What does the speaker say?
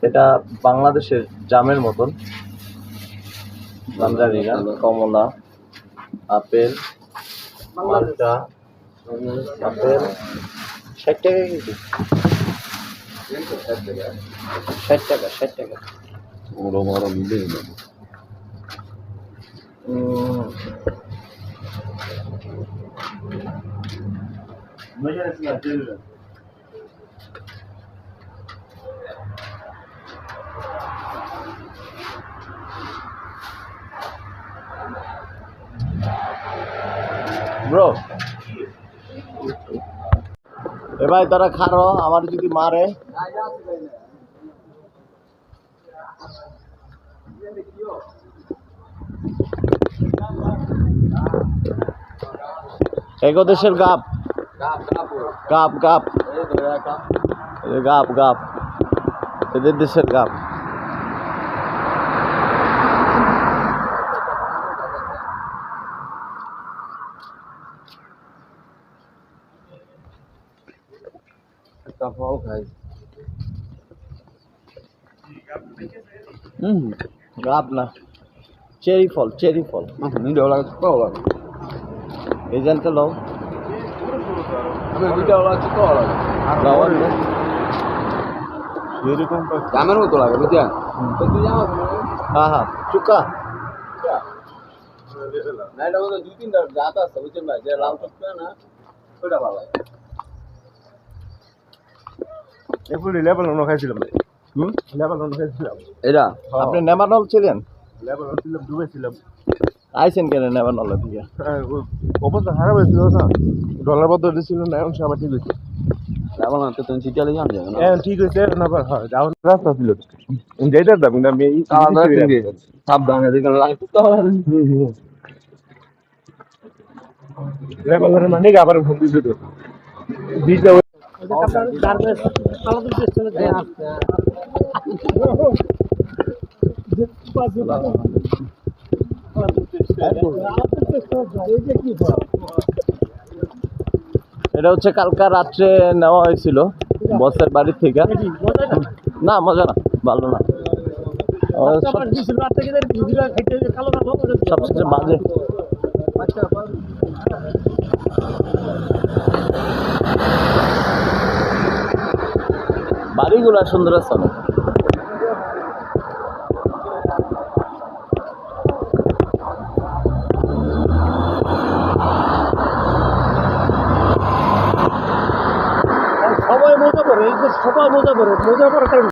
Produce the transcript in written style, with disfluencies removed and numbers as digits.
এটা বাংলাদেশের জামের মতন। তানজানিয়া, কমলা, আপেল, মালটা, আপেল 60 টাকা কেজি। 60 টাকা 60 টাকা। ওরা বড় মিলে না। ব্রো এ ভাই তারা খারো আমার যদি মারে এগো দেশের gap gap gap gap gap এদের দেশের গাপ। ফল খাই গাপ না চেরি ফল ভিডিও লাগে তো লাগে। এই জানতে লও আমি ভিডিও লাগে তো লাগে। লাওয়ার এরকম জামের মতো লাগে বুঝছেন? হ্যাঁ হ্যাঁ চুকা না এটা মধ্যে 2-3টা জাত আছে বুঝছেন ভাই, যে লাল টুকটা না ওটা ভালো লাগে। এগুলি লেবানন খাইছিলাম। লেবানন খাইছিলাম। এটা আপনি নেমানল ছিলেন? লেবানন ছিলাম, দুবাই ছিলাম। আইসেন কেন নেমানল থেকে? অবস্থা খারাপ হয়েছিল না, ডলার বদল ছিল না, এখন সব ঠিক হয়েছে। লেবানন তো তুমি সিটিয়ালে যান যাবে না। এখন ঠিক হয়েছে, এখন আবার হয় যাওয়ার রাস্তা ছিল যেটা দাম কিন্তু আমি সাবধানে দেখেন লাগে তো। লেবাননের মানে আবার ফোন দিয়েছিল ভিজা এটা হচ্ছে কালকা রাত্রে নেওয়া হয়েছিল বসের বাড়ির থেকে। না মজা না, ভালো না, সবচেয়ে বাজে। বাড়িগুলা সুন্দর আছে অনেক। সবাই মজা করে, এই যে সবাই মজা করে, মজা করার